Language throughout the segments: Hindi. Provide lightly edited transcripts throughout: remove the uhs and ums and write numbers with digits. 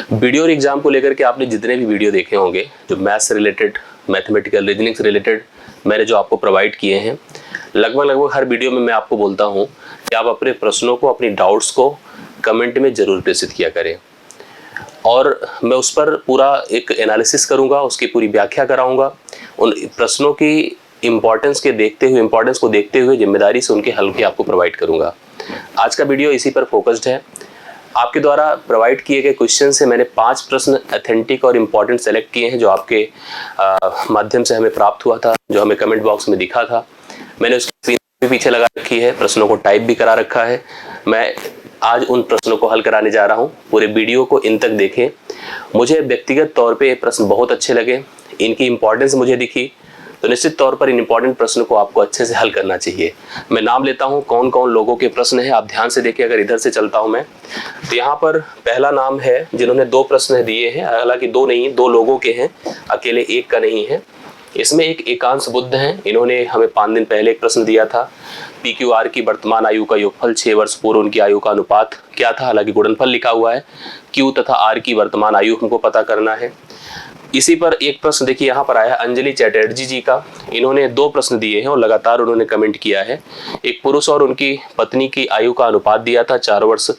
वीडियो और एग्जाम को लेकर के आपने जितने भी वीडियो देखे होंगे, जो मैथ्स से रिलेटेड, मैथमेटिकल रीजनिंग से रिलेटेड मैंने जो आपको प्रोवाइड किए हैं, लगभग हर वीडियो में मैं आपको बोलता हूं कि आप अपने प्रश्नों को, अपनी डाउट्स को कमेंट में ज़रूर प्रेषित किया करें और मैं उस पर पूरा एक एनालिसिस करूंगा, उसकी पूरी व्याख्या कराऊंगा। उन प्रश्नों की इम्पोर्टेंस को देखते हुए जिम्मेदारी से उनके हल की आपको प्रोवाइड करूंगा। आज का वीडियो इसी पर फोकस्ड है। आपके द्वारा प्रोवाइड किए गए क्वेश्चन से मैंने 5 प्रश्न ऑथेंटिक और इम्पॉर्टेंट सेलेक्ट किए हैं, जो आपके माध्यम से हमें प्राप्त हुआ था, जो हमें कमेंट बॉक्स में दिखा था। मैंने उसकी स्क्रीन भी पीछे लगा रखी है, प्रश्नों को टाइप भी करा रखा है। मैं आज उन प्रश्नों को हल कराने जा रहा हूं। पूरे वीडियो को इन तक देखें। मुझे व्यक्तिगत तौर पे ये प्रश्न बहुत अच्छे लगे, इनकी इम्पोर्टेंस मुझे दिखी, तो निश्चित तौर पर इन इंपॉर्टेंट प्रश्न को आपको अच्छे से हल करना चाहिए। मैं नाम लेता हूं कौन कौन लोगों के प्रश्न हैं, आप ध्यान से देखिए। अगर इधर से चलता हूं मैं, तो यहाँ पर पहला नाम है जिन्होंने 2 प्रश्न दिए हैं, हालांकि 2 नहीं, 2 लोगों के हैं, अकेले एक का नहीं है। इसमें एक एकांश बुद्ध हैं, इन्होंने हमें 5 दिन पहले एक प्रश्न दिया था। PQR की वर्तमान आयु का योगफल 6 वर्ष पूर्व उनकी आयु का अनुपात क्या था, हालांकि गुणनफल लिखा हुआ है। Q तथा R की वर्तमान आयु हमको पता करना है। इसी पर एक प्रश्न देखिए यहाँ पर आया है अंजलि चैटर्जी जी का। इन्होंने 2 प्रश्न दिए हैं और लगातार उन्होंने कमेंट किया है। एक पुरुष और उनकी पत्नी की आयु का अनुपात दिया था, 4 वर्ष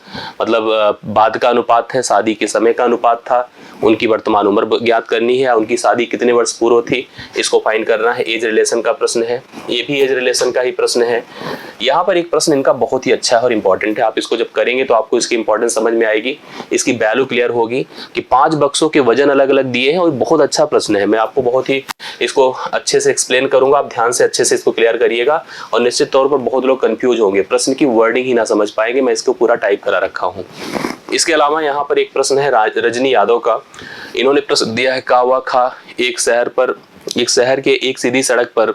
मतलब बाद का अनुपात है, शादी के समय का अनुपात था। उनकी वर्तमान उम्र ज्ञात करनी है, उनकी शादी कितने वर्ष पूर्व थी इसको फाइंड करना है। एज रिलेशन का प्रश्न है, ये भी एज रिलेशन का ही प्रश्न है। यहाँ पर एक प्रश्न इनका बहुत ही अच्छा है और इंपॉर्टेंट है। आप इसको जब करेंगे तो आपको इसकी इंपॉर्टेंस समझ में आएगी, इसकी वैल्यू क्लियर होगी कि 5 बक्सों के वजन अलग अलग दिए हैं और बहुत अच्छा प्रश्न है। मैं आपको बहुत ही इसको अच्छे से एक्सप्लेन करूंगा, आप ध्यान से अच्छे से इसको क्लियर करिएगा। और निश्चित तौर पर बहुत लोग कंफ्यूज होंगे, प्रश्न की वर्डिंग ही ना समझ पाएंगे। मैं इसको पूरा टाइप करा रखा हूँ। इसके अलावा यहाँ पर एक प्रश्न है रजनी यादव का। इन्होंने प्रश्न दिया है कावा खा एक शहर के एक सीधी सड़क पर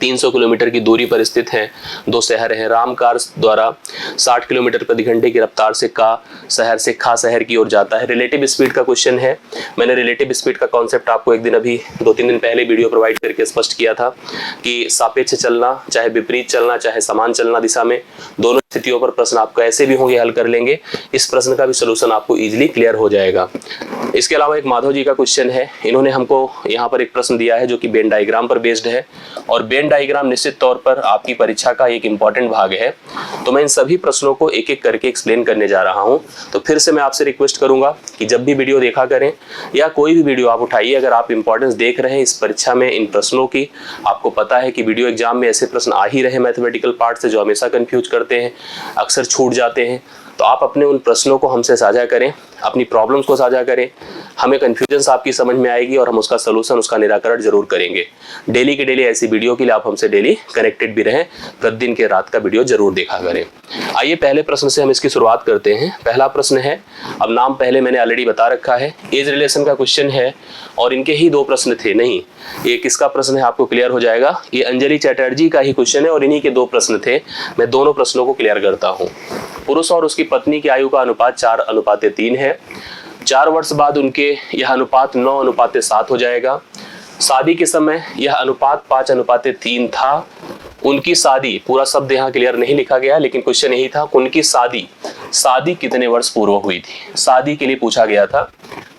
300 किलोमीटर की दूरी पर स्थित हैं 2 शहर हैं। राम कार द्वारा 60 किलोमीटर प्रति घंटे की रफ्तार से का शहर से खा शहर की ओर जाता है। रिलेटिव स्पीड का क्वेश्चन है। मैंने रिलेटिव स्पीड का कॉन्सेप्ट आपको एक दिन अभी 2-3 दिन पहले वीडियो प्रोवाइड करके स्पष्ट किया था कि सापेक्ष चलना, चाहे विपरीत चलना, चाहे समान चलना दिशा में, दोनों स्थितियों पर प्रश्न आपको ऐसे भी होंगे, हल कर लेंगे। इस प्रश्न का भी सोल्यूशन आपको इजीली क्लियर हो जाएगा। इसके अलावा एक माधव जी का क्वेश्चन है। इन्होंने हमको यहाँ पर एक प्रश्न दिया है जो कि वेन डायग्राम पर बेस्ड है और वेन डायग्राम निश्चित तौर पर आपकी परीक्षा का एक इंपॉर्टेंट भाग है। तो मैं इन सभी प्रश्नों को एक एक करके एक्सप्लेन करने जा रहा हूं। तो फिर से मैं आपसे रिक्वेस्ट करूंगा कि जब भी वीडियो देखा करें या कोई भी वीडियो आप उठाइए, अगर आप इंपॉर्टेंस देख रहे हैं इस परीक्षा में इन प्रश्नों की, आपको पता है कि वीडियो एग्जाम में ऐसे प्रश्न आ ही रहे मैथमेटिकल पार्ट से जो हमेशा कंफ्यूज करते हैं, अक्सर छूट जाते हैं, तो आप अपने उन प्रश्नों को हमसे साझा करें, अपनी प्रॉब्लम्स को साझा करें। हमें कन्फ्यूजन्स आपकी समझ में आएगी और हम उसका सलूशन, उसका निराकरण जरूर करेंगे। डेली के डेली ऐसी वीडियो के लिए आप हमसे डेली कनेक्टेड भी रहें, प्रतिदिन के रात का वीडियो जरूर देखा करें। आइए पहले प्रश्न से हम इसकी शुरुआत करते हैं। पहला प्रश्न है, अब नाम पहले मैंने ऑलरेडी बता रखा है, एज रिलेशन का क्वेश्चन है और इनके ही 2 प्रश्न थे। नहीं, ये किसका प्रश्न है आपको क्लियर हो जाएगा। ये अंजलि चैटर्जी का ही क्वेश्चन है और इन्हीं के 2 प्रश्न थे। मैं दोनों प्रश्नों को क्लियर करता हूँ। पुरुष और उसकी पत्नी की आयु का अनुपात 4:3 है। 4 वर्ष बाद उनके यह अनुपात 9:7 हो जाएगा। शादी के समय यह अनुपात 5:3 था। उनकी शादी, पूरा शब्द यहाँ क्लियर नहीं लिखा गया, लेकिन क्वेश्चन यही था, उनकी शादी कितने वर्ष पूर्व हुई थी, शादी के लिए पूछा गया था।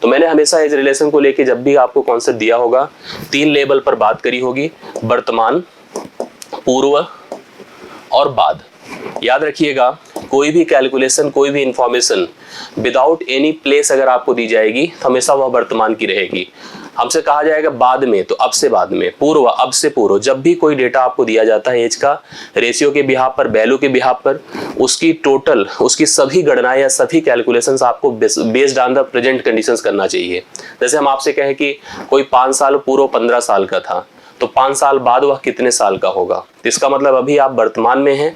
तो मैंने हमेशा एज रिलेशन को लेके जब भी आपको कॉन्सेप्ट दिया होगा 3 लेवल पर बात करी होगी, वर्तमान, पूर्व और बाद। याद रखिएगा, कोई भी कैलकुलेशन, कोई भी इंफॉर्मेशन विदाउट एनी प्लेस अगर आपको दी जाएगी तो हमेशा वह वर्तमान की रहेगी। हमसे कहा जाएगा बाद में, तो अब से बाद में, पूर्व, अब से पूर्व। जब भी कोई डेटा आपको दिया जाता है एज का, रेशियो के बिहाफ पर, वैल्यू के बिहाफ पर, उसकी टोटल, उसकी सभी गणनाएं या सभी कैलकुलेशंस आपको based on the present conditions करना चाहिए। जैसे हम आपसे कहें कि कोई 5 साल पूर्व 15 साल का था, तो 5 साल बाद वह कितने साल का होगा। तो इसका मतलब अभी आप वर्तमान में हैं,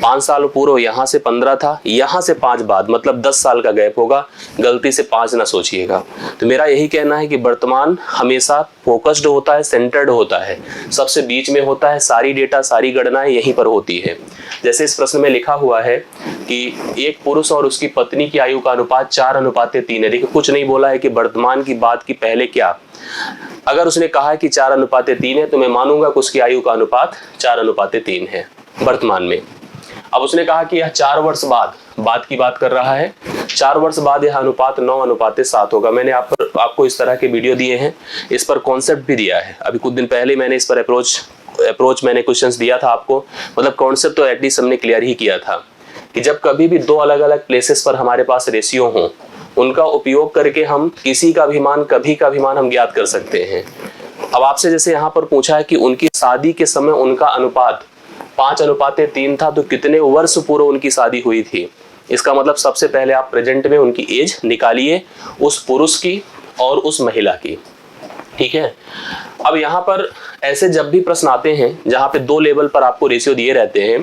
5 साल पूर्व यहाँ से 15 था, यहाँ से 5 बाद, मतलब 10 साल का गैप होगा। गलती से 5 ना सोचिएगा। तो मेरा यही कहना है कि वर्तमान हमेशा फोकस्ड होता है, सेंटर्ड होता है, सबसे बीच में होता है। सारी डेटा, सारी गणनाएं यहीं पर होती है। जैसे इस प्रश्न में लिखा हुआ है कि एक पुरुष और उसकी पत्नी की आयु का अनुपात 4:3 है। देखिए, कुछ नहीं बोला है कि वर्तमान की बात की पहले क्या। अगर उसने कहा कि 4:3 है तो मैं मानूंगा कि उसकी आयु का अनुपात 4:3 है वर्तमान में। अब उसने कहा कि यह 4 वर्ष बाद, बाद की बात कर रहा है। 4 वर्ष बाद यह अनुपात 9:7 होगा। मैंने आपको इस तरह के वीडियो दिए हैं, इस पर कॉन्सेप्ट भी दिया है। अभी कुछ दिन पहले मैंने इस पर अप्रोच मैंने क्वेश्चंस दिया था आपको, मतलब कॉन्सेप्ट तो एटलीस्ट हमने क्लियर ही किया था कि जब कभी भी दो अलग अलग प्लेसेस पर हमारे पास रेशियो हों, उनका उपयोग करके हम किसी का भी मान, कभी का भी मान हम ज्ञात कर सकते हैं। अब आपसे जैसे यहाँ पर पूछा है कि उनकी शादी के समय उनका अनुपात 5:3 था, तो कितने वर्ष पूर्व उनकी शादी हुई थी। इसका मतलब सबसे पहले आप प्रेजेंट में उनकी एज निकालिए, उस पुरुष की और उस महिला की। ठीक है। अब यहाँ पर ऐसे जब भी प्रश्न आते हैं जहाँ पे 2 लेवल पर आपको रेशियो दिए रहते हैं,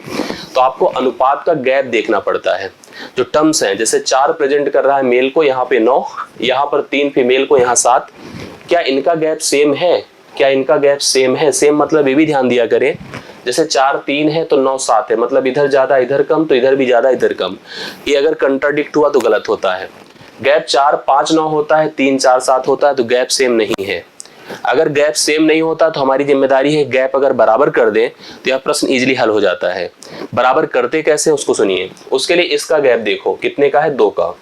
तो आपको अनुपात का गैप देखना पड़ता है। जो टर्म्स हैं, जैसे 4 प्रेजेंट कर रहा है मेल को, यहाँ पे 9, यहाँ पर 3 फीमेल को, यहाँ 7, क्या इनका गैप सेम है? क्या इनका गैप सेम है? सेम मतलब ये भी ध्यान दिया करें, जैसे 4-3 है तो 9-7 है, मतलब इधर ज्यादा इधर कम, तो इधर भी ज्यादा इधर कम। ये अगर कंट्राडिक्ट हुआ तो गलत होता है। गैप 4-5-9 होता है, 3-4-7 होता है, तो गैप सेम नहीं है। अगर गैप सेम नहीं होता तो हमारी जिम्मेदारी है गैप अगर बराबर कर दें तो यह प्रश्न इजीली हल हो जाता है। बराबर करते कैसे उसको सुनिए। उसके लिए इसका गैप देखो कितने का है, 2 का,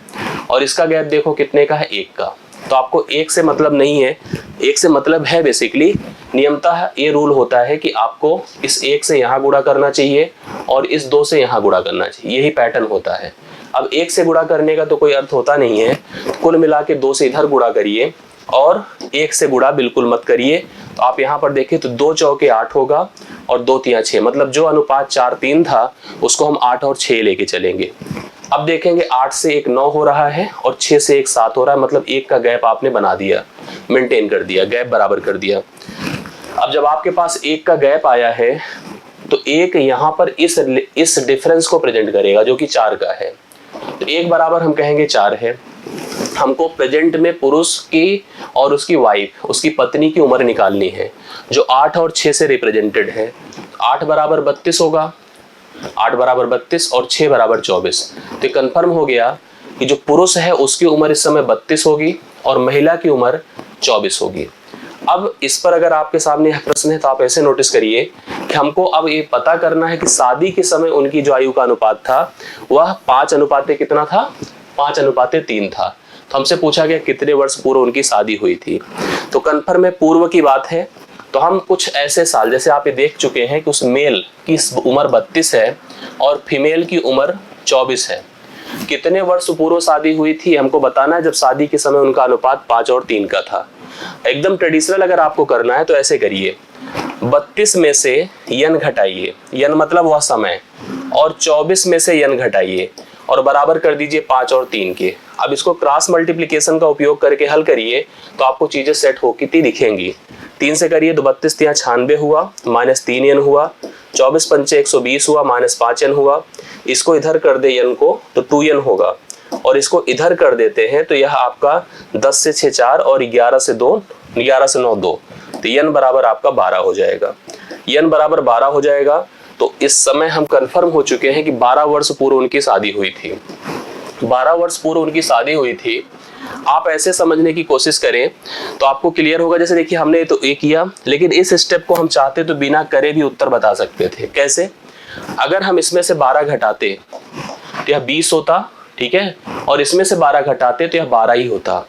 और इसका गैप देखो कितने का है, 1 का। तो आपको 1 से मतलब नहीं है, 1 से मतलब है बेसिकली, नियमतः ये रूल होता है कि आपको इस 1 से यहाँ गुणा करना चाहिए और इस 2 से यहाँ गुणा करना चाहिए, यही पैटर्न होता है। अब 1 से गुणा करने का तो कोई अर्थ होता नहीं है, कुल मिला के 2 से इधर गुणा करिए और 1 से गुणा बिल्कुल मत करिए। तो आप यहाँ पर देखें तो 2 चौके 8 होगा और 2 तिया 6, मतलब जो अनुपात 4-3 था उसको हम 8 और 6 लेके चलेंगे। अब देखेंगे 8 से 1 9 हो रहा है और 6 से 1 7 हो रहा है, मतलब 1 का गैप आपने बना दिया, मेंटेन कर दिया, गैप बराबर कर दिया। अब जब आपके पास 1 का गैप आया है तो 1 यहाँ पर इस डिफरेंस को प्रेजेंट करेगा जो कि 4 का है। तो 1 बराबर हम कहेंगे 4 है। हमको प्रेजेंट में पुरुष की और उसकी वाइफ, उसकी पत्नी की उम्र निकालनी है जो 8 और 6 से रिप्रेजेंटेड है। 8 बराबर 32 होगा, 8 बराबर 32 और 6 बराबर 24। तो कंफर्म हो गया कि जो पुरुष है उसकी उम्र इस समय 32 होगी और महिला की उम्र 24 होगी। अब इस पर अगर आपके सामने यह प्रश्न है तो आप ऐसे नोटिस करिए कि हमको अब ये पता करना है कि शादी के समय उनकी जो आयु का अनुपात था वह 5 कितना था, 5:3 था। तो हमसे पूछा गया कितने वर्ष पूर्व उनकी शादी हुई थी। तो कन्फर्म है पूर्व की बात है, तो हम कुछ ऐसे साल, जैसे आप ये देख चुके हैं कि उस मेल की उम्र 32 है और फीमेल की उम्र 24 है। कितने वर्ष पूर्व शादी हुई थी हमको बताना है, जब शादी के समय उनका अनुपात 5 और 3 का था। एकदम ट्रेडिशनल अगर आपको करना है तो ऐसे करिए, 32 में से यन घटाइए, यन मतलब वह समय, और 24 में से यन घटाइए और बराबर कर दीजिए 5 और 3 के। अब इसको क्रॉस मल्टीप्लिकेशन का उपयोग करके हल करिए तो आपको चीजें सेट हो कितनी दिखेंगी। 3 से करिए तो 32 तिया 96 हुआ, -3 यन हुआ, 24 पंचे 120 हुआ, -5 यन हुआ। इसको इधर कर दे यन को तो 2 यन होगा, और इसको इधर कर देते हैं तो यह आपका 10 से 6 4 और 11 से 2, 11 से 9 2, तो यन बराबर आपका 12 हो जाएगा। यन बराबर 12 हो जाएगा। तो इस समय हम कंफर्म हो चुके हैं कि 12 वर्ष पूर्व उनकी शादी हुई थी। 12 वर्ष पूर्व उनकी शादी हुई थी। आप ऐसे समझने की कोशिश करें तो आपको क्लियर होगा। जैसे देखिए हमने तो ये किया, लेकिन इस स्टेप को हम चाहते तो बिना करे भी उत्तर बता सकते थे। कैसे? अगर हम इसमें से 12 घटाते तो यह 20 होता, ठीक है, और इसमें से 12 घटाते तो यह 12 ही होता।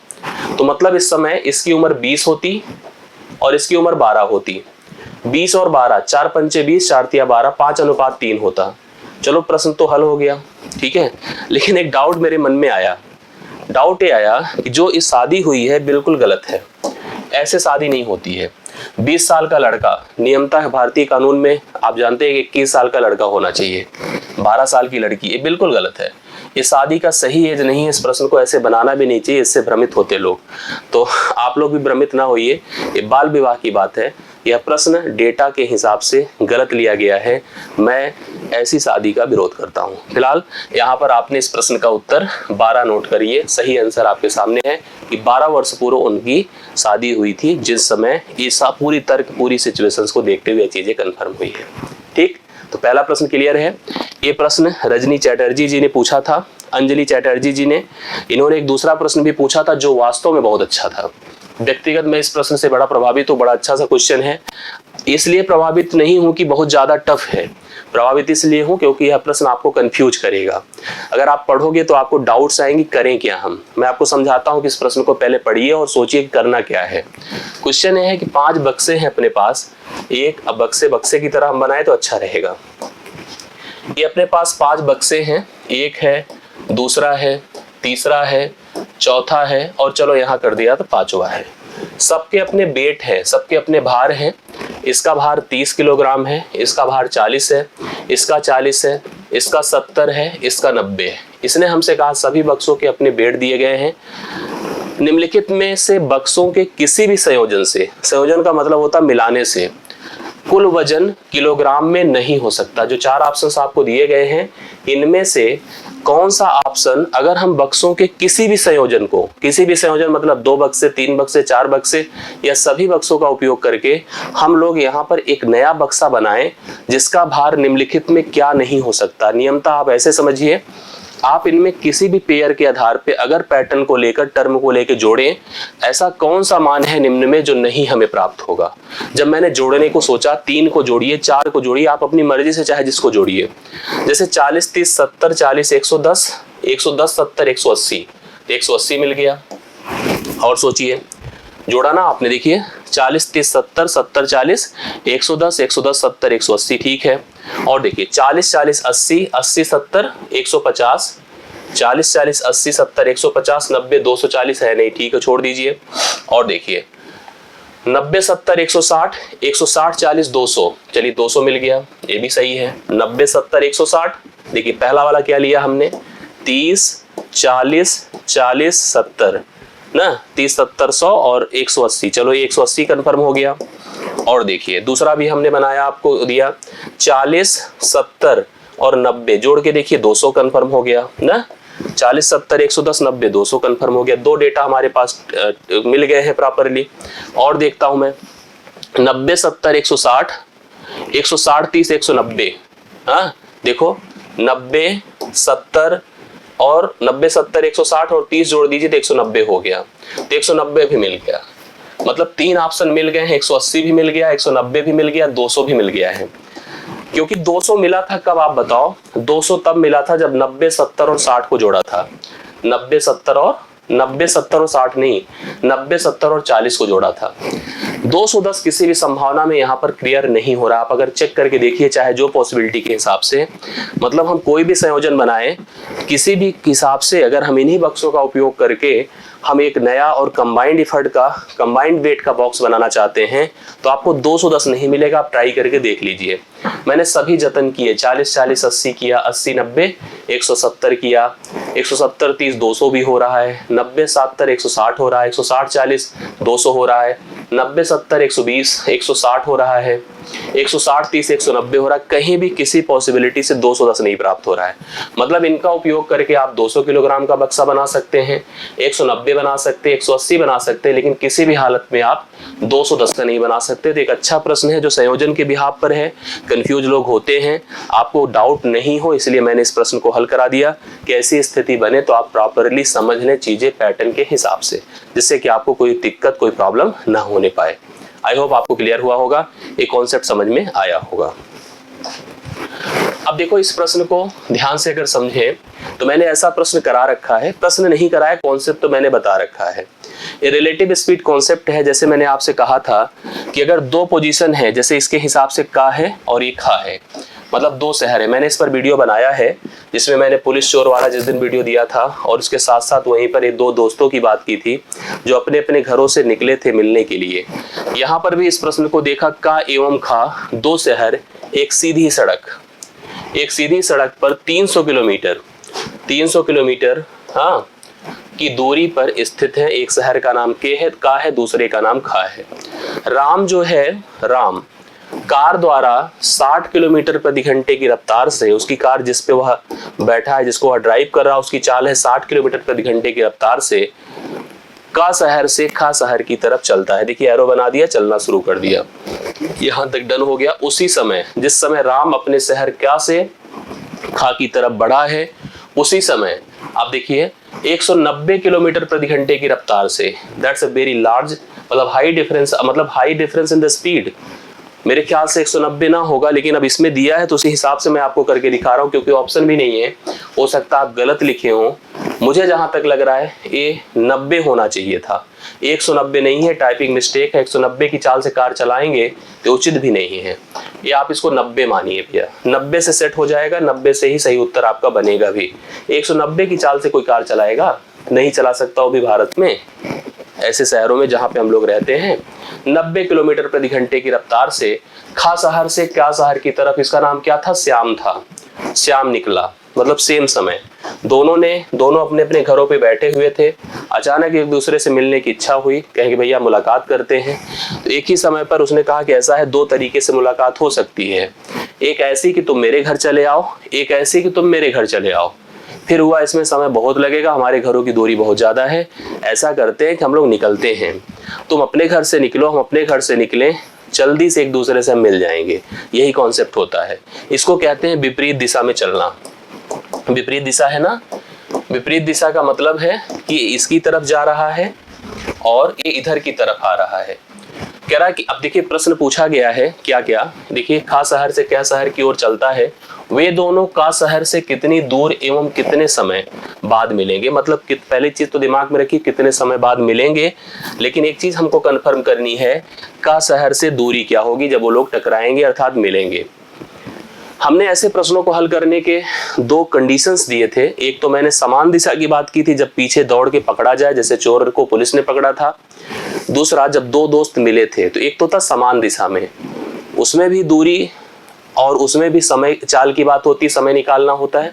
तो मतलब इस समय इसकी उम्र 20 होती और इसकी उम्र 12 होती। 20 और 12, 4 पंचे 20, 4 तिया 12, 5:3 होता। चलो प्रश्न तो हल हो गया, ठीक है। लेकिन एक डाउट मेरे मन में आया। डाउट ये आया कि जो इस शादी हुई है बिल्कुल गलत है, ऐसे शादी नहीं होती है। 20 साल का लड़का, नियमतः भारतीय कानून में आप जानते हैं कि 21 साल का लड़का होना चाहिए, 12 साल की लड़की, ये बिल्कुल गलत है। ये शादी का सही एज नहीं है। इस प्रश्न को ऐसे बनाना भी नहीं चाहिए, इससे भ्रमित होते लोग। तो आप लोग भी भ्रमित ना होइए, ये बाल विवाह की बात है। यह प्रश्न डेटा के हिसाब से गलत लिया गया है। मैं ऐसी शादी का विरोध करता हूं। फिलहाल यहाँ पर आपने इस प्रश्न का उत्तर 12 नोट करिए। सही आंसर आपके सामने है कि 12 वर्ष पूर्व उनकी शादी हुई थी, जिस समय ये पूरी तर्क, पूरी सिचुएशंस को देखते हुए चीजें कंफर्म हुई है। ठीक, तो पहला प्रश्न क्लियर है। ये प्रश्न रजनी चैटर्जी जी ने पूछा था, अंजलि चैटर्जी जी ने। इन्होंने एक दूसरा प्रश्न भी पूछा था जो वास्तव में बहुत अच्छा था। व्यक्तिगत मैं इस प्रश्न से बड़ा प्रभावित हूँ, बड़ा अच्छा सा क्वेश्चन है। इसलिए प्रभावित नहीं हूँ कि बहुत ज्यादा टफ है, प्रभावित इसलिए हूँ क्योंकि यह प्रश्न आपको कंफ्यूज करेगा। अगर आप पढ़ोगे तो आपको डाउट्स आएंगे, करें क्या हम। मैं आपको समझाता हूँ कि इस प्रश्न को पहले पढ़िए और सोचिए कि करना क्या है। क्वेश्चन यह है कि 5 बक्से हैं अपने पास, एक अब बक्से की तरह हम बनाए तो अच्छा रहेगा। ये अपने पास 5 बक्से हैं, एक है, दूसरा है, तीसरा है, चौथा है और चलो यहाँ कर दिया तो 5वां है। सबके अपने वेट है, सबके अपने भार हैं। इसका भार 30 किलोग्राम है, इसका भार 40 है, इसका 40 है, इसका 70 है, इसका 90 है। इसने हमसे कहा सभी बक्सों के अपने वेट दिए गए हैं, निम्नलिखित में से बक्सों के किसी भी संयोजन से, संयोजन का मतलब होता है मिलाने से, कुल वजन किलोग्राम में नहीं हो सकता। जो 4 ऑप्शंस आपको दिए गए हैं इनमें से कौन सा ऑप्शन अगर हम बक्सों के किसी भी संयोजन को, किसी भी संयोजन मतलब 2 बक्से, 3 बक्से, 4 बक्से या सभी बक्सों का उपयोग करके हम लोग यहाँ पर एक नया बक्सा बनाएं जिसका भार निम्नलिखित में क्या नहीं हो सकता। नियमता आप ऐसे समझिए, आप इनमें किसी भी पेयर के आधार पे अगर पैटर्न को लेकर, टर्म को लेकर जोड़ें, ऐसा कौन सा मान है निम्न में जो नहीं हमें प्राप्त होगा। जब मैंने जोड़ने को सोचा 3 को जोड़िए, 4 को जोड़िए, आप अपनी मर्जी से चाहे जिसको जोड़िए। जैसे 40, 30, 70, 40, 110, 110, 70, 180, 180 मिल गया। और सोचिए, जोड़ा ना आपने, देखिए 40, 30, 70, 70, 40, 110, 110, 70, 180, ठीक है। और देखिए 40, 40, 80, 80, 70, 150, 40, 40, 80, 70, 150, 90, 240 है नहीं, ठीक है, छोड़ दीजिए। और देखिए 90, 70, 160, 160, 40, 200, चलिए 200 मिल गया, ये भी सही है। 90, 70, 160, देखिए पहला वाला क्या लिया हमने, 30, 40, 40, 70 ना, 30, 70, 100 और 180, चलो ये 180 कंफर्म हो गया। और देखिए दूसरा भी हमने बनाया, आपको दिया 40, 70 और 90, जोड़ के देखिए 200 कंफर्म हो गया ना, 40, 70, 110, 90, 200 कंफर्म हो गया। 2 डेटा हमारे पास मिल गए हैं प्रॉपरली। और देखता हूं मैं 90, 70, 160, 160, 30, 190, हाँ देखो 90, 70 और 90, 70, 160 और 30 जोड़ दीजिए तो 190 हो गया, तो 190 भी मिल गया। मतलब 3 ऑप्शन मिल गए हैं, 180 भी मिल गया, 190 भी मिल गया, 200 भी मिल गया है। क्योंकि 200 मिला था कब आप बताओ, 200 तब मिला था जब 90, 70 और 60 को जोड़ा था। 90, 70 और 60 नहीं, 90, 70 और 40 को जोड़ा था। 210 किसी भी संभावना में यहाँ पर क्लियर नहीं हो रहा। आप अगर चेक करके देखिए, चाहे जो पॉसिबिलिटी के हिसाब से, मतलब हम कोई भी संयोजन बनाए किसी भी हिसाब से, अगर हम इन्हीं बक्सों का उपयोग करके हम एक नया और कंबाइंड इफर्ट का, कंबाइंड वेट का बॉक्स बनाना चाहते हैं तो आपको 210 नहीं मिलेगा। आप ट्राई करके देख लीजिए। मैंने सभी जतन किए, 40, 40, 80 किया, 80, 90, 170 किया, 170, 30, 200 भी हो रहा है, 90, 70, 160 हो रहा है, 160, 40, 200 हो रहा है, 90, 70, 120, 160 हो रहा है, 160, 30, 190 हो रहा है। कहीं भी किसी पॉसिबिलिटी से 210 नहीं प्राप्त हो रहा है। मतलब इनका उपयोग करके आप 200 किलोग्राम का बक्सा बना सकते हैं, 190 बना सकते हैं, 180 बना सकते हैं, लेकिन किसी भी हालत में आप 210 का नहीं बना सकते। तो एक अच्छा प्रश्न है जो संयोजन के बिहाफ पर है। कंफ्यूज लोग होते हैं, आपको डाउट नहीं हो इसलिए मैंने इस प्रश्न को हल करा दिया कि ऐसी स्थिति बने तो आप प्रॉपरली समझ लें चीजें पैटर्न के हिसाब से, जिससे कि आपको कोई दिक्कत, कोई प्रॉब्लम ना होने पाए। आई होप आपको क्लियर हुआ होगा, ये कॉन्सेप्ट समझ में आया होगा। अब देखो इस प्रश्न को ध्यान से अगर समझें तो मैंने ऐसा प्रश्न करा रखा है, प्रश्न नहीं कराया, कॉन्सेप्ट तो मैंने बता रखा है। ये रिलेटिव स्पीड कॉन्सेप्ट है। जैसे मैंने आपसे कहा था कि अगर 2 पोजीशन है, जैसे इसके हिसाब से का है और ये खा है, मतलब 2 शहर है। मैंने इस पर वीडियो बनाया है जिसमें मैंने पुलिस चोर वाला जिस दिन वीडियो दिया था और उसके साथ साथ वहीं पर ये 2 दोस्तों की बात की थी जो अपने अपने घरों से निकले थे मिलने के लिए। यहाँ पर भी इस प्रश्न को देखा, का एवं खा 2 शहर एक सीधी सड़क पर 300 किलोमीटर हाँ की दूरी पर स्थित है। एक शहर का नाम का है, दूसरे का नाम खा है। राम जो है, राम कार द्वारा 60 किलोमीटर प्रति घंटे की रफ्तार से, उसकी कार जिस पे वह बैठा है, जिसको वह ड्राइव कर रहा है, उसकी चाल है 60 किलोमीटर प्रति घंटे की रफ्तार से का शहर से खा शहर की तरफ चलता है। देखिए एरो बना दिया, चलना शुरू कर दिया, यहां तक डन हो गया। उसी समय, जिस समय राम अपने शहर क्या से खा की तरफ बढ़ा है, उसी समय आप देखिए 190 किलोमीटर प्रति घंटे की रफ्तार से, दैट्स अ वेरी लार्ज, मतलब high difference in the speed. मेरे ख्याल से 190 ना होगा, लेकिन अब इसमें दिया है तो उसी हिसाब से मैं आपको करके दिखा रहा हूँ, क्योंकि ऑप्शन भी नहीं है, हो सकता है आप गलत लिखे हो। मुझे जहां तक लग रहा है ये 90 होना चाहिए था, 190 नहीं है, टाइपिंग मिस्टेक है। 190 की चाल से कार चलाएंगे तो उचित भी नहीं है, ये आप इसको 90 मानिए भैया, 90 से सेट हो जाएगा, 90 से ही सही उत्तर आपका बनेगा भी। 190 की चाल से कोई कार चलाएगा? नहीं चला सकता, वो भी भारत में, ऐसे शहरों में जहां पे हम लोग रहते हैं। 90 किलोमीटर प्रति घंटे की रफ्तार से खा शहर से क्या शहर की तरफ, इसका नाम क्या था? श्याम था। श्याम निकला, मतलब सेम समय। दोनों अपने अपने घरों पे बैठे हुए थे, अचानक एक दूसरे से मिलने की इच्छा हुई, कहें कि भैया मुलाकात करते हैं। तो एक ही समय पर उसने कहा कि ऐसा है, दो तरीके से मुलाकात हो सकती है, एक ऐसी कि तुम मेरे घर चले आओ, एक ऐसी कि तुम मेरे घर चले आओ। फिर हुआ इसमें समय बहुत लगेगा, हमारे घरों की दूरी बहुत ज्यादा है, ऐसा करते हैं कि हम लोग निकलते हैं, तुम अपने घर से निकलो, हम अपने घर से निकलें, जल्दी से एक दूसरे से हम मिल जाएंगे। यही कॉन्सेप्ट होता है, इसको कहते हैं विपरीत दिशा में चलना। विपरीत दिशा है ना, विपरीत दिशा का मतलब है कि इसकी तरफ जा रहा है और ये इधर की तरफ आ रहा है। कह रहा है कि अब देखिए प्रश्न पूछा गया है क्या क्या, देखिए खा शहर से क्या शहर की ओर चलता है, वे दोनों का शहर से कितनी दूर एवं कितने समय बाद मिलेंगे। मतलब पहली चीज तो दिमाग में रखिए, कितने समय बाद मिलेंगे, लेकिन एक चीज हमको कंफर्म करनी है, का शहर से दूरी क्या होगी जब वो लोग टकराएंगे अर्थात मिलेंगे। हमने ऐसे प्रश्नों को हल करने के दो कंडीशंस दिए थे। एक तो मैंने समान दिशा की बात की थी, जब पीछे दौड़ के पकड़ा जाए, जैसे चोर को पुलिस ने पकड़ा था। दूसरा, जब दो दोस्त मिले थे, तो एक तो था समान दिशा में, उसमें भी दूरी और उसमें भी समय चाल की बात होती, समय निकालना होता है।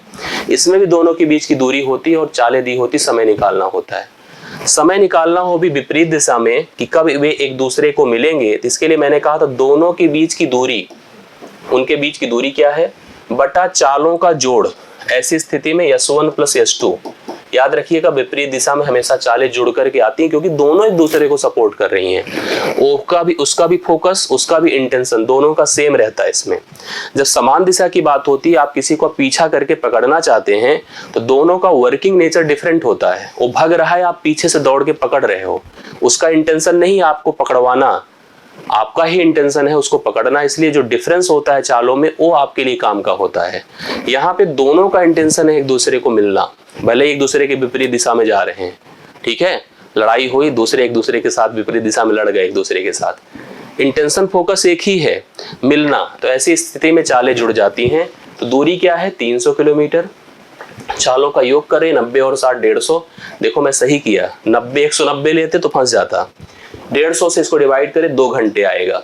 इसमें भी दोनों के बीच की दूरी होती है और चालें दी होती, समय निकालना होता है। समय निकालना हो भी विपरीत दिशा में कि कब वे एक दूसरे को मिलेंगे, तो इसके लिए मैंने कहा था दोनों के बीच की दूरी, उनके बीच की दूरी क्या है, बटा चालों का जोड़। ऐसी स्थिति में S1 + S2, याद रखिएगा विपरीत दिशा में हमेशा चालें जुड़ करके आती हैं, क्योंकि दोनों एक दूसरे को सपोर्ट कर रही हैं। उसका भी फोकस, उसका भी इंटेंशन, दोनों का सेम रहता है इसमें। जब समान दिशा की बात होती है, आप किसी को पीछा करके पकड़ना चाहते हैं, तो दोनों का वर्किंग नेचर डिफरेंट होता है। वो भाग रहा है, आप पीछे से दौड़ के पकड़ रहे हो, उसका इंटेंशन नहीं है आपको पकड़वाना, आपका ही इंटेंशन है उसको पकड़ना। इसलिए जो डिफरेंस होता है चालों में, वो आपके लिए काम का होता है। यहाँ पे दोनों का इंटेंशन है एक दूसरे को मिलना, भले एक दूसरे के विपरीत दिशा में जा रहे हैं, ठीक है, लड़ाई हुई, दूसरे एक दूसरे के साथ विपरीत दिशा में लड़ गए एक दूसरे के साथ, इंटेंशन फोकस एक ही है, मिलना। तो ऐसी स्थिति में चालें जुड़ जाती हैं। तो दूरी क्या है, 300 किलोमीटर। चालों का योग करें, 90 और 60 150। देखो मैं सही किया, 90 190 लेते तो फंस जाता, 150 से इसको डिवाइड करें, 2 घंटे आएगा।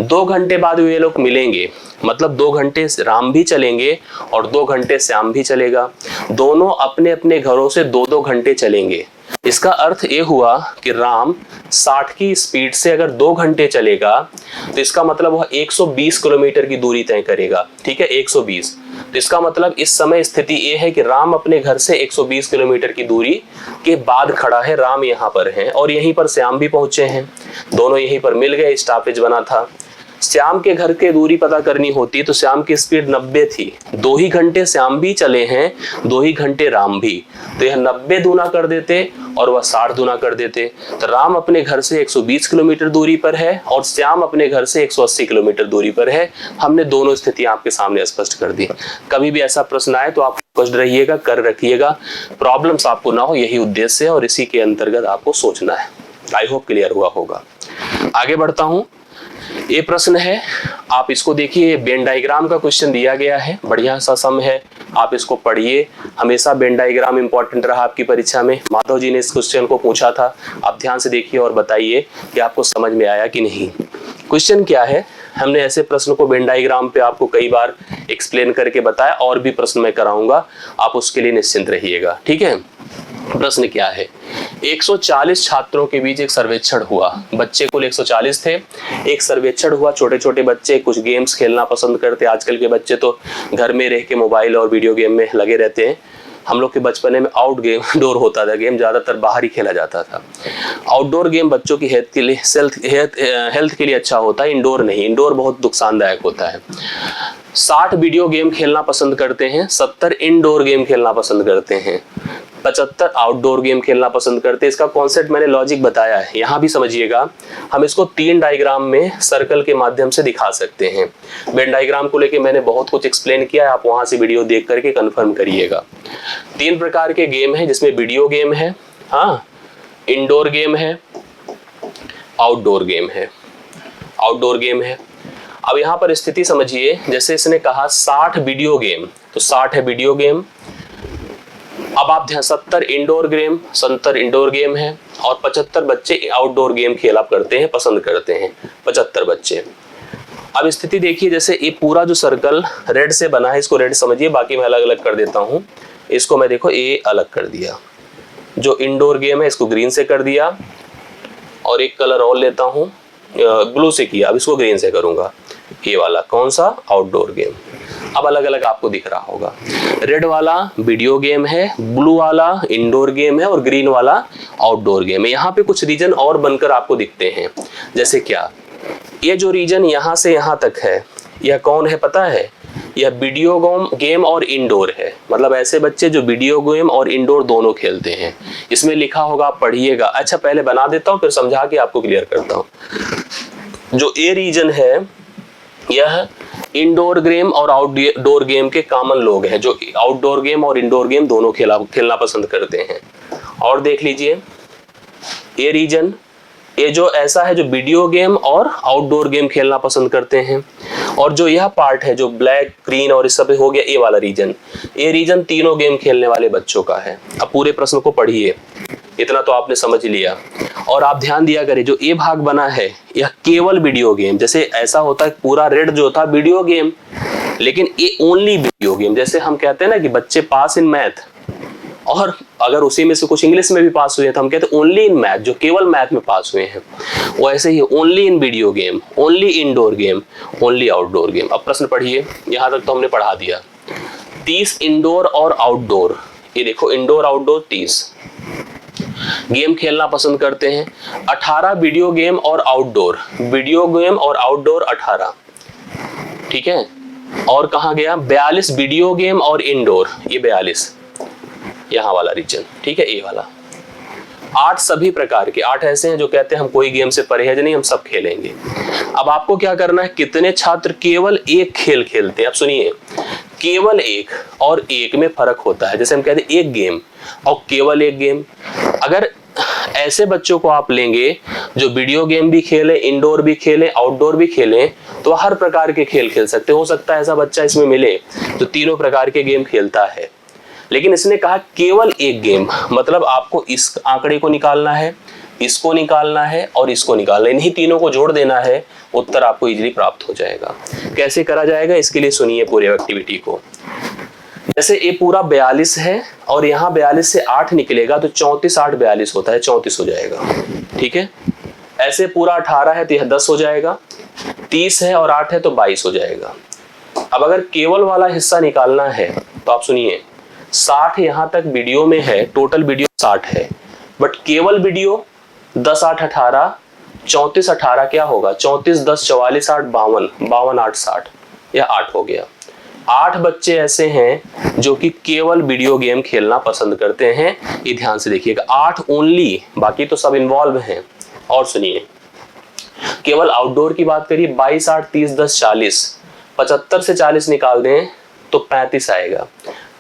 2 घंटे बाद ये लोग मिलेंगे, मतलब 2 घंटे राम भी चलेंगे और 2 घंटे श्याम भी चलेगा। दोनों अपने अपने घरों से 2-2 घंटे चलेंगे। इसका अर्थ ये हुआ कि राम 60 की स्पीड से अगर 2 घंटे चलेगा, तो इसका मतलब वह 120 किलोमीटर की दूरी तय करेगा, ठीक है, 120। तो इसका मतलब इस समय स्थिति ये है कि राम अपने घर से 120 किलोमीटर की दूरी के बाद खड़ा है, राम यहाँ पर है और यहीं पर श्याम भी पहुंचे हैं, दोनों यहीं पर मिल गए, स्टॉपेज बना था। श्याम के घर के दूरी पता करनी होती तो श्याम की स्पीड 90 थी, 2 ही घंटे श्याम भी चले हैं, 2 ही घंटे राम भी, तो यह 90 दूना कर देते और वह 60 दूना कर देते। तो राम अपने घर से 120 किलोमीटर दूरी पर है और श्याम अपने घर से 180 किलोमीटर दूरी पर है। हमने दोनों स्थितियां आपके सामने स्पष्ट कर दी। कभी भी ऐसा प्रश्न आए तो आप स्पष्ट रहिएगा, कर रखिएगा, प्रॉब्लम्स आपको ना हो, यही उद्देश्य है और इसी के अंतर्गत आपको सोचना है। आई होप क्लियर हुआ होगा। आगे बढ़ता हूं। ये प्रश्न है, आप इसको देखिए, वेन डायग्राम का क्वेश्चन दिया गया है, बढ़िया सा सम है, आप इसको पढ़िए। हमेशा वेन डायग्राम इंपॉर्टेंट रहा आपकी परीक्षा में, माधव जी ने इस क्वेश्चन को पूछा था। आप ध्यान से देखिए और बताइए कि आपको समझ में आया कि नहीं। क्वेश्चन क्या है, हमने ऐसे प्रश्न को वेन डायग्राम पे आपको कई बार एक्सप्लेन करके बताया, और भी प्रश्न मैं कराऊंगा, आप उसके लिए निश्चिंत रहिएगा, ठीक है। प्रश्न क्या है, 140 छात्रों के बीच एक सर्वेक्षण हुआ, बच्चे कुल 140 थे, एक सर्वेक्षण हुआ। छोटे छोटे बच्चे कुछ गेम्स खेलना पसंद करते, आजकल के बच्चे तो घर में रह के मोबाइल और वीडियो गेम में लगे रहते हैं। हम लोग के बचपने में आउटडोर होता था गेम, ज्यादातर बाहर ही खेला जाता था। आउटडोर गेम बच्चों की हेल्थ के लिए अच्छा होता है, इंडोर नहीं, इंडोर बहुत नुकसानदायक होता है। 60 वीडियो गेम खेलना पसंद करते हैं, 70 इंडोर गेम खेलना पसंद करते हैं, 75 आउटडोर गेम खेलना पसंद करते हैं। इसका कॉन्सेप्ट मैंने लॉजिक बताया है, यहाँ भी समझिएगा। हम इसको 3 डायग्राम में सर्कल के माध्यम से दिखा सकते हैं। वेन डायग्राम को लेके मैंने बहुत कुछ एक्सप्लेन किया है, आप वहां से वीडियो देख करके कंफर्म करिएगा। 3 प्रकार के गेम है, जिसमें वीडियो गेम है, हाँ, इंडोर गेम है, आउटडोर गेम है। आउटडोर गेम है। अब यहाँ पर स्थिति समझिए, जैसे इसने कहा 60 वीडियो गेम, तो 60 है वीडियो गेम। अब आप ध्यान, 70 इंडोर गेम है, और 75 बच्चे आउटडोर गेम खेला करते हैं, पसंद करते हैं, 75 बच्चे। अब स्थिति देखिए, जैसे ये पूरा जो सर्कल रेड से बना है, इसको रेड समझिए, बाकी मैं अलग अलग कर देता हूँ। इसको मैं देखो ये अलग कर दिया, जो इंडोर गेम है इसको ग्रीन से कर दिया, और एक कलर और लेता हूँ, ब्लू से किया, अब इसको ग्रीन से करूंगा। ये वाला कौन सा, आउटडोर गेम। अब अलग अलग आपको दिख रहा होगा, रेड वाला वीडियो गेम है, ब्लू वाला इंडोर गेम है, और ग्रीन वाला आउटडोर गेम है। यहाँ पे कुछ रीजन और बनकर आपको दिखते हैं, जैसे क्या, ये जो रीजन यहाँ से यहाँ तक है, यह कौन है पता है, यह वीडियो गेम और इंडोर है। मतलब ऐसे बच्चे जो वीडियो गेम और इंडोर दोनों खेलते हैं। इसमें लिखा होगा, आप पढ़िएगा। अच्छा, पहले बना देता हूँ, फिर समझा के आपको क्लियर करता हूँ। जो ए रीजन है, यह इंडोर गेम और आउटडोर गेम के कॉमन लोग हैं, जो आउटडोर गेम और इंडोर गेम दोनों खेलना पसंद करते हैं। और देख लीजिए, ये रीजन, ये जो ऐसा है, जो वीडियो गेम और आउटडोर गेम खेलना पसंद करते हैं। और जो यह पार्ट है, जो ब्लैक, ग्रीन और इस सब हो गया, ये वाला रीजन, ये रीजन तीनों गेम खेलने वाले बच्चों का है। अब पूरे प्रश्न को पढ़िए, इतना तो आपने समझ लिया। और आप ध्यान दिया करें, जो ये भाग बना है, यह केवल वीडियो गेम। जैसे ऐसा होता है, पूरा रेड जो था वीडियो गेम, लेकिन ये ओनली वीडियो गेम। जैसे हम कहते हैं ना कि बच्चे पास इन मैथ, और अगर उसी में से कुछ इंग्लिश में भी पास हुए तो हम कहते हैं ओनली इन मैथ, जो केवल मैथ में पास हुए हैं। वैसे ही only in video game, only indoor game, only outdoor game. अब प्रश्न पढ़िए, यहां तक तो हमने पढ़ा दिया। 30 इंडोर और आउटडोर, ये देखो इंडोर आउटडोर 30 गेम खेलना पसंद करते हैं। 18 वीडियो गेम और आउटडोर, वीडियो गेम और आउटडोर 18, ठीक है। और कहाँ गया, 42 वीडियो गेम और इंडोर, ये 42 यहाँ वाला रीजन, ठीक है, ये वाला। 8 सभी प्रकार के, 8 ऐसे हैं जो कहते हैं हम कोई गेम से परहेज नहीं, हम सब खेलेंगे। अब आपको क्या करना है, कितने छात्र केवल एक खेल खेलते हैं। अब सुनिए, केवल एक और एक में फर्क होता है। जैसे हम कहते हैं एक गेम और केवल एक गेम। अगर ऐसे बच्चों को आप लेंगे जो वीडियो गेम भी खेले, इंडोर भी खेले, आउटडोर भी खेले, तो हर प्रकार के खेल खेल सकते। हो सकता है ऐसा बच्चा इसमें मिले जो तीनों प्रकार के गेम खेलता है। लेकिन इसने कहा केवल एक गेम, मतलब आपको इस आंकड़े को निकालना है, इसको निकालना है और इसको निकालना है, इन्हीं तीनों को जोड़ देना है, उत्तर आपको इजीली प्राप्त हो जाएगा। कैसे करा जाएगा, इसके लिए सुनिए पूरे एक्टिविटी को। जैसे ये पूरा 42 है और यहाँ 42 से 8 निकलेगा तो 34 8 42 होता है, 34 हो जाएगा, ठीक है। ऐसे पूरा 18 है तो यह 10 हो जाएगा, 30 है और 8 है तो 22 हो जाएगा। अब अगर केवल वाला हिस्सा निकालना है तो आप सुनिए, 60 यहाँ तक वीडियो में है, टोटल वीडियो 60 है, बट केवल वीडियो 10 8 18, 34 18 क्या होगा, 34 10 44 8 52, 52 8 60, यह 8 हो गया। 8 बच्चे ऐसे हैं जो कि केवल वीडियो गेम खेलना पसंद करते हैं। ये ध्यान से देखिएगा, 8 ओनली, बाकी तो सब इन्वॉल्व हैं। और सुनिए, केवल आउटडोर की बात करिए, 22 8 30 10 40, 75 से 40 निकाल दें तो 35 आएगा।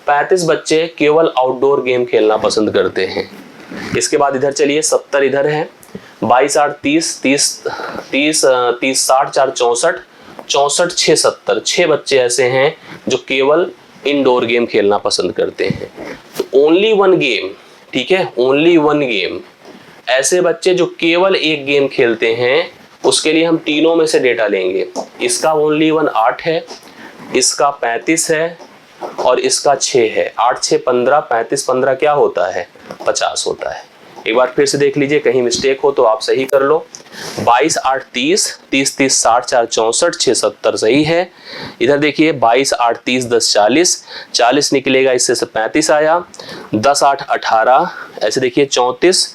35 बच्चे केवल आउटडोर गेम खेलना पसंद करते हैं। इसके बाद इधर चलिए, 70 इधर है, 22 8 30 30 30 30 60 4 64, 64 6 70, 6 बच्चे ऐसे हैं जो केवल इंडोर गेम खेलना पसंद करते हैं। तो ओनली वन गेम, ठीक है, ओनली वन गेम। ऐसे बच्चे जो केवल एक गेम खेलते हैं, उसके लिए हम तीनों में से डेटा लेंगे। इसका ओनली वन 8 है, इसका 35 है और इसका 6 है। 8 6 15, 35 15 क्या होता है, 50 होता है। एक बार फिर से देख लीजिए, कहीं मिस्टेक हो तो आप सही कर लो। 22 8 30, 30 30 60 4 64, 6 70 सही है। इधर देखिए, 22 8 30 10 40, 40 निकलेगा, इससे 35 आया। 10 8 18, ऐसे देखिए 34,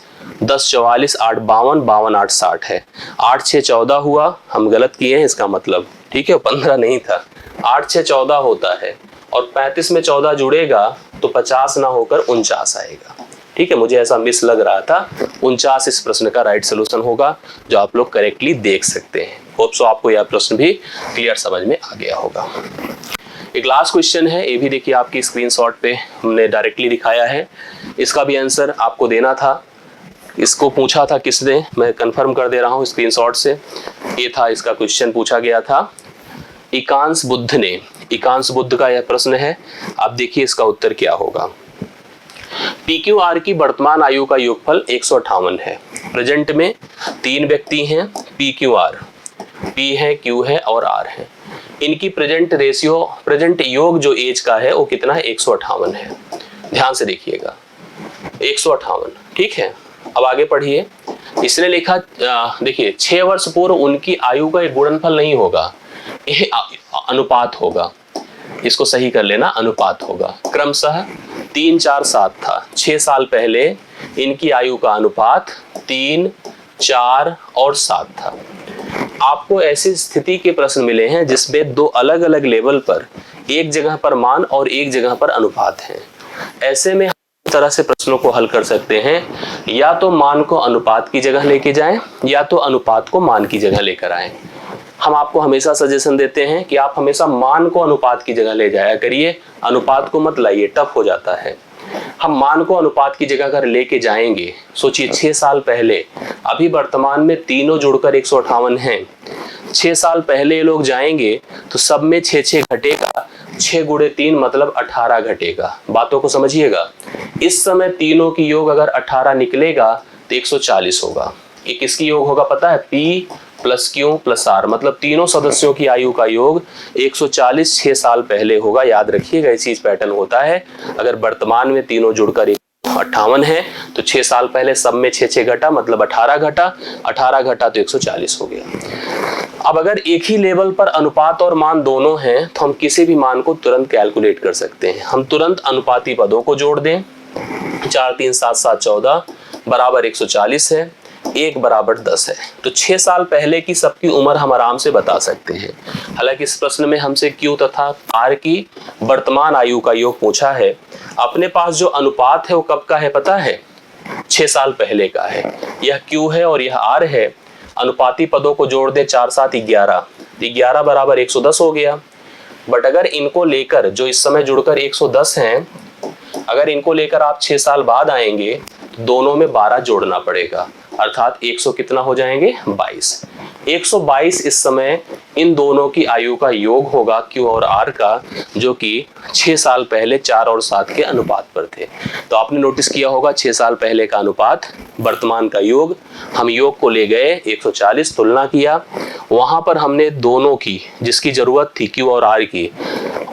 10 44 8 52, 52 8 60 है। 8 6 14 हुआ, हम गलत किए हैं इसका मतलब, ठीक है, 15 नहीं था, 8 6 14 होता है और 35 में 14 जुड़ेगा तो 50 ना होकर 49 आएगा। ठीक है, मुझे ऐसा मिस लग रहा था। 49 इस प्रश्न का राइट सोल्यूशन होगा, जो आप लोग करेक्टली देख सकते हैं। होप सो आपको यह प्रश्न भी क्लियर समझ में आ गया होगा। एक लास्ट क्वेश्चन है, ये भी देखिए आपकी स्क्रीनशॉट पे हमने डायरेक्टली दिखाया है। इसका भी आंसर आपको देना था। इसको पूछा था किसने, मैं कंफर्म कर दे रहा हूँ स्क्रीनशॉट से। ये था, इसका क्वेश्चन पूछा गया था इकांश बुद्ध ने। इकांश बुद्ध का यह प्रश्न है। आप देखिए इसका उत्तर क्या होगा। PQR की वर्तमान आयु का योगफल 158 है। प्रेजेंट में 3 व्यक्ति हैं, PQR, P है, Q है और R है। इनकी प्रेजेंट रेशियो, प्रेजेंट योग जो एज का है वो कितना है, 158 है। ध्यान से देखिएगा, 158। ठीक है, अब आगे पढ़िए। इसने लिखा, देखिए 6 वर्ष पूर्व उनकी आयु का एक गुणनफल नहीं होगा, यह अनुपात होगा। इसको सही कर लेना, अनुपात होगा। क्रमशः 3 4 7 था। 6 साल पहले इनकी आयु का अनुपात 3 4 और 7 था। आपको ऐसी स्थिति के प्रश्न मिले हैं जिसमें 2 अलग अलग लेवल पर एक जगह पर मान और एक जगह पर अनुपात है। ऐसे में हम तरह से प्रश्नों को हल कर सकते हैं, या तो मान को अनुपात की जगह लेके जाएं या तो अनुपात को मान की जगह लेकर आएं। हम आपको हमेशा सजेशन देते हैं कि आप हमेशा मान को अनुपात की जगह ले जाया करिए, अनुपात को मत लाइए, टफ हो जाता है। हम मान को अनुपात की जगह अगर लेके जाएंगे, सोचिए 6 साल पहले, अभी वर्तमान में तीनों जुड़कर 158 हैं। 6 साल पहले ये लोग जाएंगे तो सब में 6 6 घटेगा, 6 गुणे 3 मतलब 18 घटेगा। बातों को समझिएगा। इस समय तीनों की योग अगर 18 निकलेगा तो 140 होगा। ये किसकी योग होगा पता है, P plus Q plus R, मतलब तीनों सदस्यों की आयु का योग 140 6 साल पहले होगा। याद रखिएगा, ये चीज पैटर्न होता है। अगर वर्तमान में तीनों जुड़कर 158 है तो 6 साल पहले सब में 6 6 घटा, मतलब 18 घटा, 18 घटा तो 140 हो गया। अब अगर एक ही लेवल पर अनुपात और मान दोनों हैं तो हम किसी भी मान को तुरंत कैलकुलेट कर सकते हैं। हम तुरंत अनुपाती पदों को जोड़ दें। 4 3 7 7 14 बराबर 140 है, 1 बराबर 10 है। तो 6 साल पहले की सबकी उम्र हम आराम से बता सकते हैं। हालांकि इस प्रश्न में हमसे Q तथा R की वर्तमान आयु का योग पूछा है। अपने पास जो अनुपात है वो कब का है पता है, 6 साल पहले का है। यह Q है और यह R है। अनुपाती पदों को जोड़ दे, 4 7 11, 11 बराबर 110 हो गया। बट अगर इनको लेकर, जो इस समय जुड़कर 110 हैं, अगर इनको लेकर आप 6 साल बाद आएंगे तो दोनों में 12 जोड़ना पड़ेगा, अर्थात 100 कितना हो जाएंगे, 22। 122 इस समय इन दोनों की आयु का योग होगा, Q और R का, जो कि 6 साल पहले 4 और 7 के अनुपात पर थे। तो आपने नोटिस किया होगा 6 साल पहले का अनुपात, वर्तमान का योग। हम योग को ले गए 140, तुलना किया, वहां पर हमने दोनों की, जिसकी जरूरत थी Q और R की,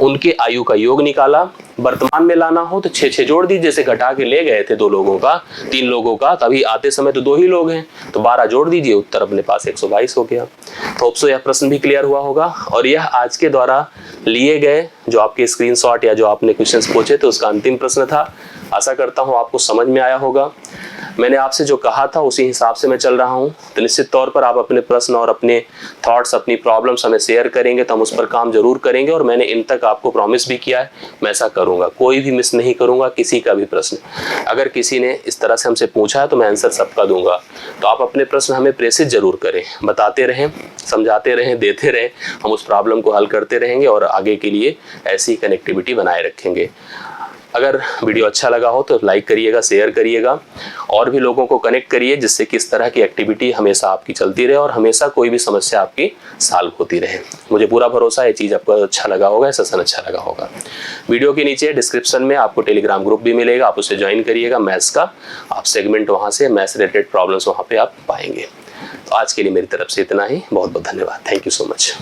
उनके आयु का योग निकाला। वर्तमान में लाना हो तो 6 6 जोड़ दीजिए, जैसे घटा के ले गए थे 2 लोगों का, 3 लोगों का, तभी आते समय तो 2 ही लोग हैं, तो 12 जोड़ दीजिए, उत्तर अपने पास 122 हो गया। तो होप सो यह प्रश्न भी क्लियर हुआ होगा। और यह आज के द्वारा लिए गए जो आपके स्क्रीनशॉट या जो आपने क्वेश्चंस पूछे थे उसका अंतिम प्रश्न था। आशा करता हूँ आपको समझ में आया होगा। मैंने आपसे जो कहा था उसी हिसाब से मैं चल रहा हूँ। तो निश्चित तौर पर आप अपने प्रश्न और अपने थॉट्स, अपनी प्रॉब्लम्स हमें शेयर करेंगे तो हम उस पर काम जरूर करेंगे। और मैंने इन तक आपको प्रॉमिस भी किया है, मैं ऐसा करूँगा, कोई भी मिस नहीं करूँगा, किसी का भी प्रश्न। अगर किसी ने इस तरह से हमसे पूछा है तो मैं आंसर सबका दूंगा। तो आप अपने प्रश्न हमें प्रेषित जरूर करें, बताते रहें, समझाते रहें, देते रहें। हम उस प्रॉब्लम को हल करते रहेंगे और आगे के लिए ऐसी कनेक्टिविटी बनाए रखेंगे। अगर वीडियो अच्छा लगा हो तो लाइक करिएगा, शेयर करिएगा, और भी लोगों को कनेक्ट करिए, जिससे कि इस तरह की एक्टिविटी हमेशा आपकी चलती रहे और हमेशा कोई भी समस्या आपकी सॉल्व होती रहे। मुझे पूरा भरोसा है ये चीज़ आपको अच्छा लगा होगा, सेशन अच्छा लगा होगा। वीडियो के नीचे डिस्क्रिप्शन में आपको टेलीग्राम ग्रुप भी मिलेगा, आप उसे ज्वाइन करिएगा। मैथ्स का आप सेगमेंट वहाँ से, मैथ्स रिलेटेड प्रॉब्लम्स वहाँ पर आप पाएंगे। तो आज के लिए मेरी तरफ से इतना ही। बहुत बहुत धन्यवाद। Thank you so much.